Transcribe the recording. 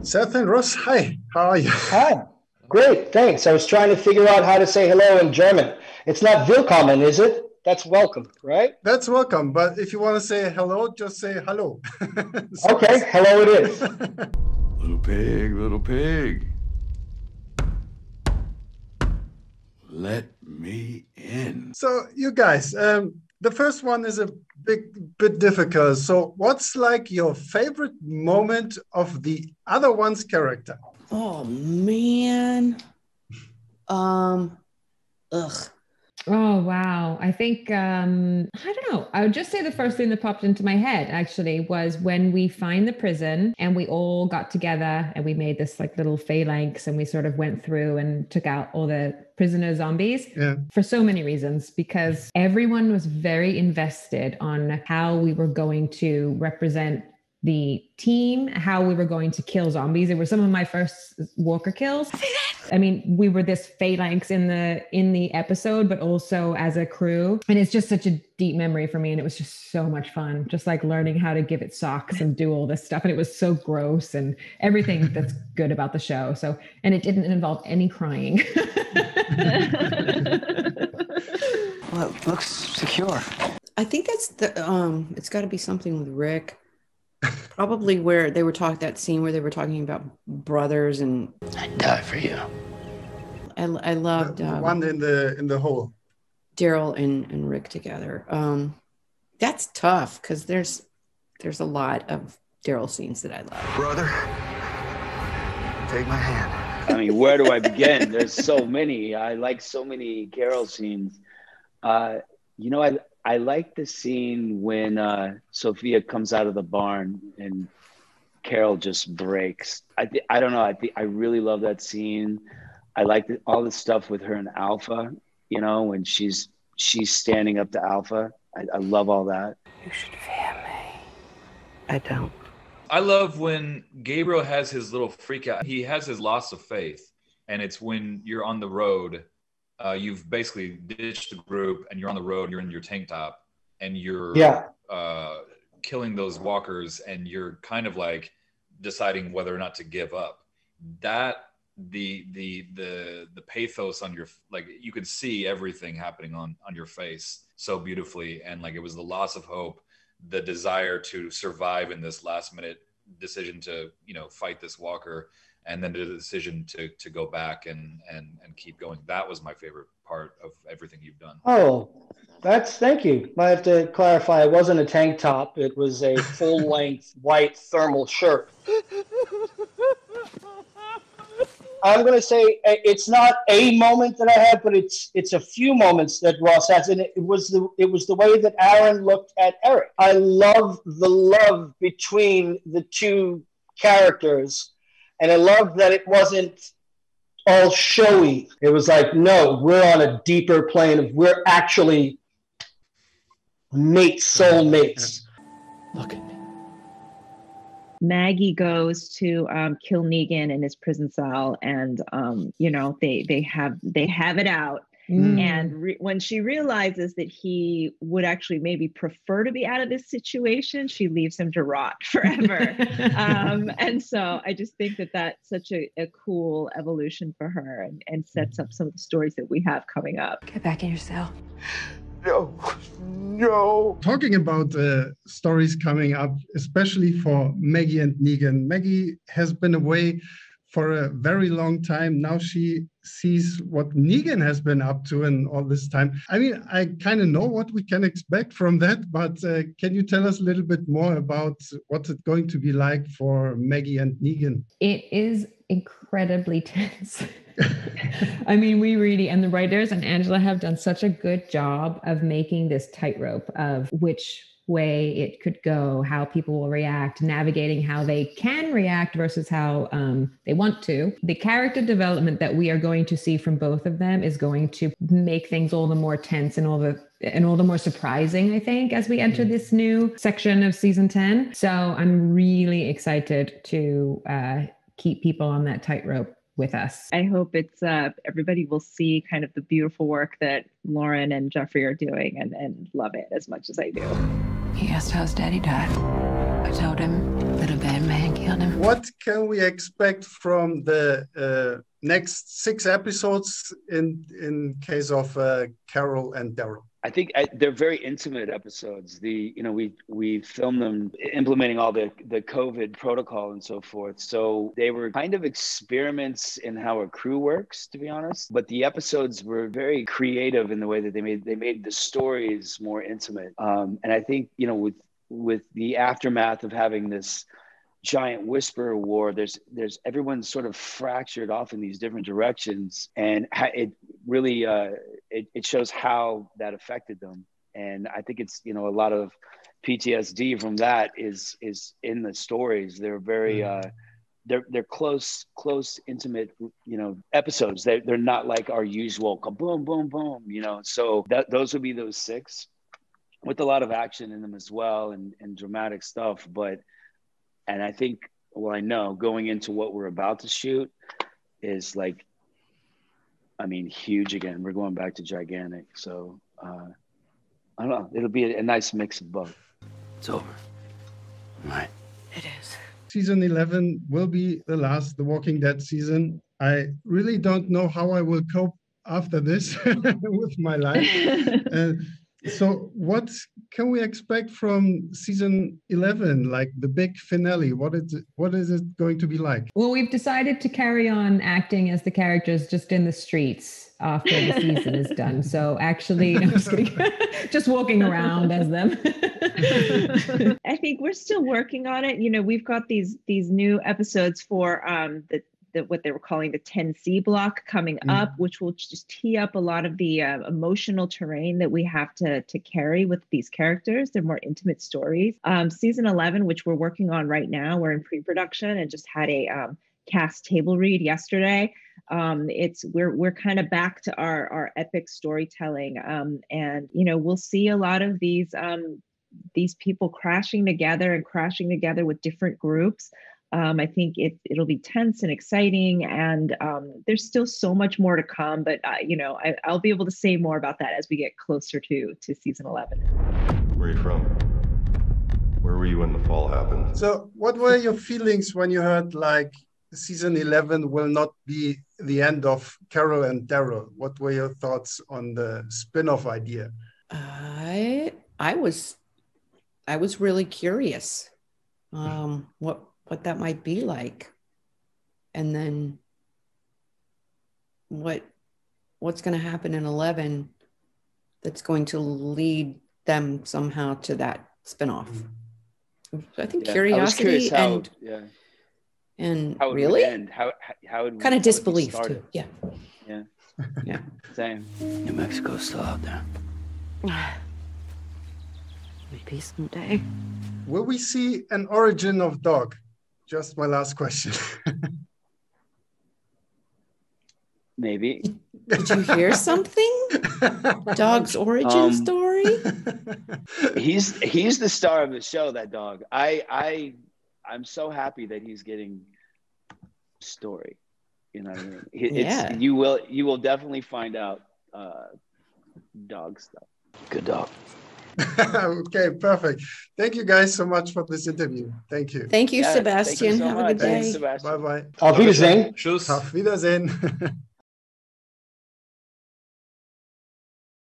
Seth and Ross, hi, how are you? Hi. Great, thanks. I was trying to figure out how to say hello in German. It's not willkommen, is it? That's welcome, right? That's welcome, but if you want to say hello, just say hello. Okay, hello it is. Little pig, let me in. So you guys, the first one is a bit difficult. So what's like your favorite moment of the other one's character? Oh man. Ugh. Oh, wow. I think, I don't know. I would just say the first thing that popped into my head actually was when we find the prison and we all got together and we made this like little phalanx and we sort of went through and took out all the prisoner zombies for so many reasons, because everyone was very invested on how we were going to represent the team, how we were going to kill zombies. It were some of my first walker kills. I mean, we were this phalanx in the episode, but also as a crew. And it's just such a deep memory for me. And it was just so much fun, just like learning how to give it socks and do all this stuff. And it was so gross and everything that's good about the show. So, and it didn't involve any crying. Well, it looks secure. I think that's it's got to be something with Rick. Probably where they were that scene where they were talking about brothers and I'd die for you. I loved the one in the hole. Daryl and Rick together. That's tough because there's a lot of Daryl scenes that I love. Brother, take my hand. I mean, where do I begin? There's so many. I like so many Carol scenes. I like the scene when Sophia comes out of the barn and Carol just breaks. I don't know. I really love that scene. I like all the stuff with her and Alpha, when she's standing up to Alpha. I love all that. You should fear me. I don't. I love when Gabriel has his little freak out. He has his loss of faith. And it's when you're on the road. You've basically ditched the group and you're on the road, you're in your tank top and you're killing those walkers and you're kind of like deciding whether or not to give up. That the pathos on your, like you could see everything happening on your face so beautifully. And like it was the loss of hope, the desire to survive in this last minute decision to, fight this walker. And then the decision to go back and keep going. That was my favorite part of everything you've done. Oh, thank you. I have to clarify, it wasn't a tank top. It was a full-length white thermal shirt. I'm going to say it's not a moment that I had, but it's a few moments that Ross has. And it was the way that Aaron looked at Eric. I love the love between the two characters. And I love that it wasn't all showy. It was like, no, we're on a deeper plane of we're actually soulmates. Look at me. Maggie goes to kill Negan in his prison cell, and they have it out. And when she realizes that he would actually maybe prefer to be out of this situation, she leaves him to rot forever. And so I just think that that's such a cool evolution for her and sets up some of the stories that we have coming up. Get back in your cell. No. Talking about stories coming up, especially for Maggie and Negan. Maggie has been away for a very long time. Now she sees what Negan has been up to in all this time. I mean, I kind of know what we can expect from that, but can you tell us a little bit more about what's it going to be like for Maggie and Negan? It is incredibly tense. I mean, we really, and the writers and Angela have done such a good job of making this tightrope of which way it could go, how people will react, navigating how they can react versus how they want to. The character development that we are going to see from both of them is going to make things all the more tense and all the more surprising, I think, as we enter this new section of season 10. So I'm really excited to keep people on that tightrope with us. I hope it's everybody will see kind of the beautiful work that Lauren and Jeffrey are doing and love it as much as I do. He asked how his daddy died. I told him that a bad man killed on him. What can we expect from the next 6 episodes in case of Carol and Daryl? I think they're very intimate episodes. We filmed them implementing all the COVID protocol and so forth. So they were kind of experiments in how a crew works, to be honest. But the episodes were very creative in the way that they made the stories more intimate. And I think, with the aftermath of having this giant whisperer war, there's everyone's sort of fractured off in these different directions, and it really it shows how that affected them. And I think it's a lot of PTSD from that is in the stories. They're very they're close intimate episodes. They're not like our usual boom boom boom, so those would be those 6 with a lot of action in them as well, and dramatic stuff. And I think, I know going into what we're about to shoot is huge again. We're going back to gigantic. So, I don't know. It'll be a nice mix of both. It's over. Right. It is. Season 11 will be the Walking Dead season. I really don't know how I will cope after this with my life. So what can we expect from season 11, like the big finale? What is it going to be like? Well, we've decided to carry on acting as the characters just in the streets after the season is done. So actually, no, I'm just kidding. Just walking around as them. I think we're still working on it. We've got these new episodes for what they were calling the 10C block coming up, which will just tee up a lot of the emotional terrain that we have to carry with these characters. They're more intimate stories. Season 11, which we're working on right now, we're in pre-production and just had a cast table read yesterday. We're kind of back to our epic storytelling, and we'll see a lot of these people crashing together with different groups. I think it'll be tense and exciting, and there's still so much more to come. But I'll be able to say more about that as we get closer to season 11. Where are you from? Where were you when the fall happened? So, what were your feelings when you heard season 11 will not be the end of Carol and Daryl? What were your thoughts on the spin-off idea? I was really curious. What that might be like, and then what's going to happen in 11 that's going to lead them somehow to that spinoff. I think curiosity and how it really would end, how it kind of disbelief too. Yeah. Same. New Mexico's still out there. Maybe someday. Will we see an origin of Dog? Just my last question. Maybe. Did you hear something? Dog's origin story? He's the star of the show, that dog. I'm so happy that he's getting story. You know what I mean? You will definitely find out dog stuff. Good dog. Okay, perfect. Thank you guys so much for this interview. Thank you. Thank you, Sebastian. Thank you so Have a good day. Thanks, Sebastian. Bye-bye. Auf Wiedersehen. Tschüss. Auf Wiedersehen.